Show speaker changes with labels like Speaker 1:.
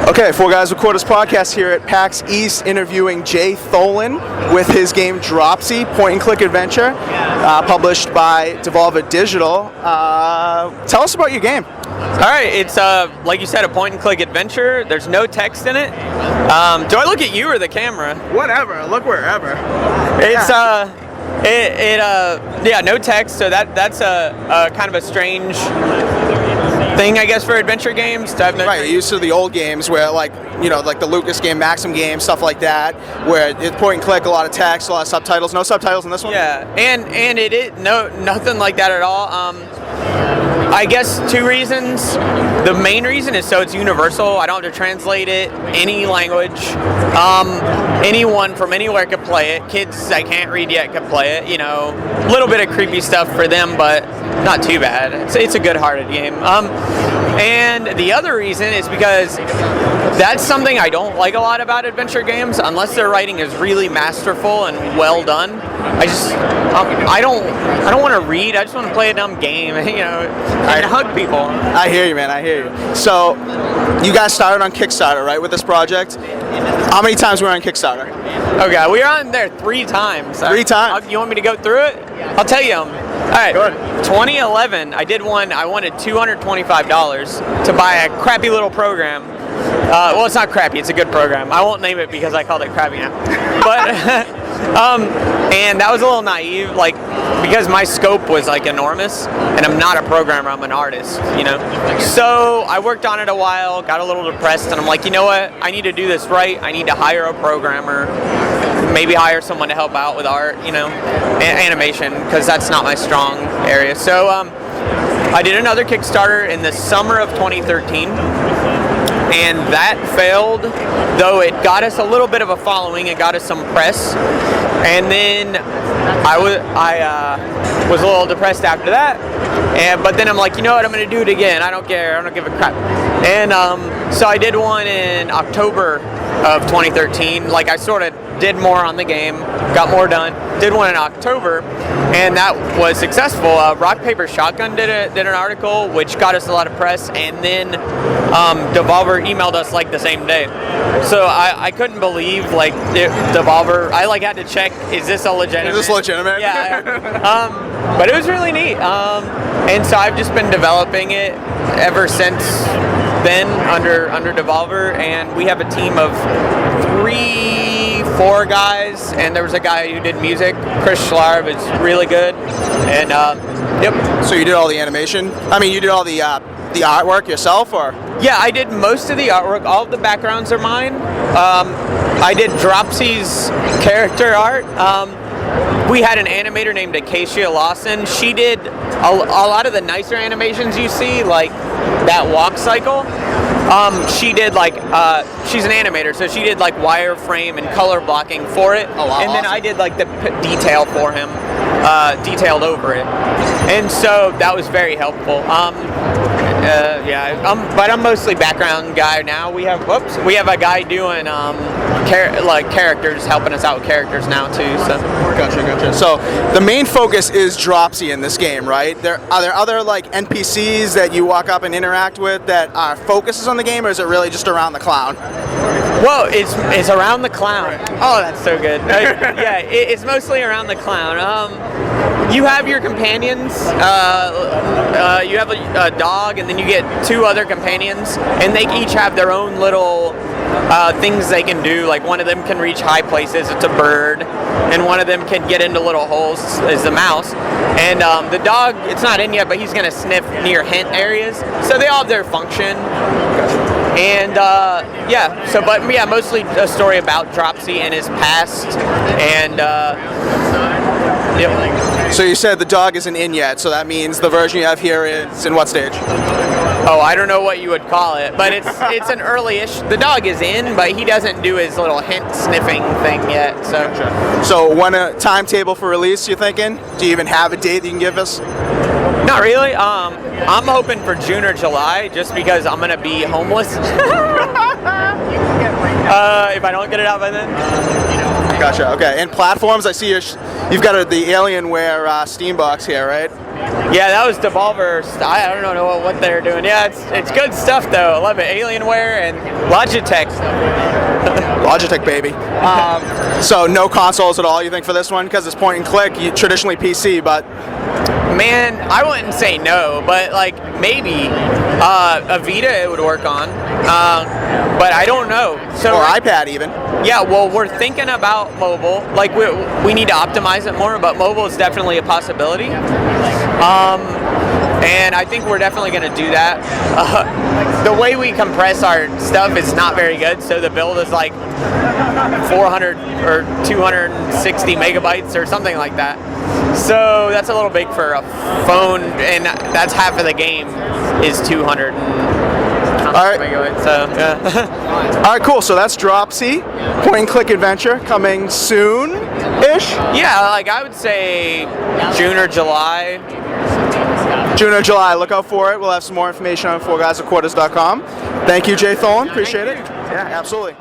Speaker 1: Okay, Four Guys Record This podcast here at PAX East, interviewing Jay Tholen with his game Dropsy, point-and-click adventure, published by Devolver Digital. Tell us about your game.
Speaker 2: All right, it's like you said, a point-and-click adventure. There's no text in it. Do I look at you or the camera?
Speaker 1: Whatever, look wherever.
Speaker 2: It's yeah, no text. So that's a kind of a strange thing, I guess, for adventure games to have no
Speaker 1: right, you're used to the old games where, like, you know, like the Lucas game, Maxim game, stuff like that, where it's point and click, a lot of text, a lot of subtitles. No subtitles in this one?
Speaker 2: Yeah, and it is nothing like that at all. I guess two reasons. The main reason is so it's universal. I don't have to translate it any language. Anyone from anywhere could play it. Kids I can't read yet could play it. You know, a little bit of creepy stuff for them, but not too bad. It's a good-hearted game. And the other reason is because that's something I don't like a lot about adventure games, unless their writing is really masterful and well done. I don't want to read. I just want to play a dumb game, you know, and hug people.
Speaker 1: I hear you, man. I hear you. So, you guys started on Kickstarter, right, with this project? How many times were we on Kickstarter?
Speaker 2: Okay, we were on there 3 times.
Speaker 1: 3 times?
Speaker 2: You want me to go through it? I'll tell you. All right, 2011, I did one. I wanted $225 to buy a crappy little program. Well, it's not crappy. It's a good program. I won't name it because I called it crappy now. But and that was a little naive, like, because my scope was like enormous, and I'm not a programmer. I'm an artist, you know. So I worked on it a while, got a little depressed, and I'm like, you know what? I need to do this right. I need to hire a programmer. Maybe hire someone to help out with art, you know, animation, because that's not my strong area. So I did another Kickstarter in the summer of 2013, and that failed, though it got us a little bit of a following. It got us some press, and then I was a little depressed after that. But then I'm like, you know what? I'm going to do it again. I don't care. I don't give a crap. And so I did one in October of 2013. Like, I sort of did more on the game, got more done. Did one in October, and that was successful. Rock Paper Shotgun did an article, which got us a lot of press, and then Devolver emailed us like the same day. So I couldn't believe, like, Devolver. I like had to check, is this a legitimate?
Speaker 1: Is this legitimate?
Speaker 2: Yeah. But it was really neat. And so I've just been developing it ever since then under Devolver, and we have a team of 4 guys, and there was a guy who did music, Chris Schlarb, is really good, and yep. So
Speaker 1: you did all the animation? I mean, you did all the artwork yourself, or?
Speaker 2: Yeah, I did most of the artwork. All of the backgrounds are mine. I did Dropsy's character art. We had an animator named Acacia Lawson. She did a lot of the nicer animations you see, like that walk cycle. She did, like, she's an animator, so she did like wireframe and color blocking for it.
Speaker 1: Oh, wow,
Speaker 2: and then I did like the detail for him, detailed over it. And so that was very helpful. But I'm mostly background guy now. We have a guy doing characters, helping us out with characters now too. So
Speaker 1: Gotcha. So the main focus is Dropsy in this game, right? Are there other, like, NPCs that you walk up and interact with that are focuses on the game, or is it really just around the clown?
Speaker 2: Well, it's around the clown. Oh, that's so good. Yeah, it's mostly around the clown. You have your companions. You have a dog, and then you get 2 other companions, and they each have their own little things they can do. Like, one of them can reach high places. It's a bird, and one of them can get into little holes. Is the mouse, and the dog. It's not in yet, but he's gonna sniff near hint areas. So they all have their function. And mostly a story about Dropsy and his past, and yep.
Speaker 1: So you said the dog isn't in yet, so that means the version you have here is in what stage?
Speaker 2: Oh, I don't know what you would call it, but it's an early-ish. The dog is in, but he doesn't do his little hint sniffing thing yet.
Speaker 1: So when a timetable for release, you thinking? Do you even have a date that you can give us?
Speaker 2: Not really. I'm hoping for June or July, just because I'm gonna be homeless. If I don't get it out by then.
Speaker 1: Gotcha. Okay. And platforms, I see you've got the Alienware Steam box here, right?
Speaker 2: Yeah, that was Devolver. I don't know what they're doing. Yeah, it's good stuff though. I love it. Alienware and Logitech.
Speaker 1: Logitech, baby. So no consoles at all, you think, for this one? Because it's point and click, traditionally PC, but...
Speaker 2: Man, I wouldn't say no, but like maybe a Vita it would work on, but I don't know. So
Speaker 1: or iPad even.
Speaker 2: Yeah, well, we're thinking about mobile. Like we need to optimize it more, but mobile is definitely a possibility. And I think we're definitely going to do that. The way we compress our stuff is not very good, so the build is like 400 or 260 megabytes or something like that. So that's a little big for a phone, and that's half of the game is 200 megabytes. So yeah.
Speaker 1: All right, cool. So that's Dropsy, point and click adventure, coming soon-ish.
Speaker 2: Yeah, like I would say June or July.
Speaker 1: June or July, look out for it. We'll have some more information on 4guysofquarters.com. Thank you, Jay Tholen. Appreciate it. Yeah, absolutely.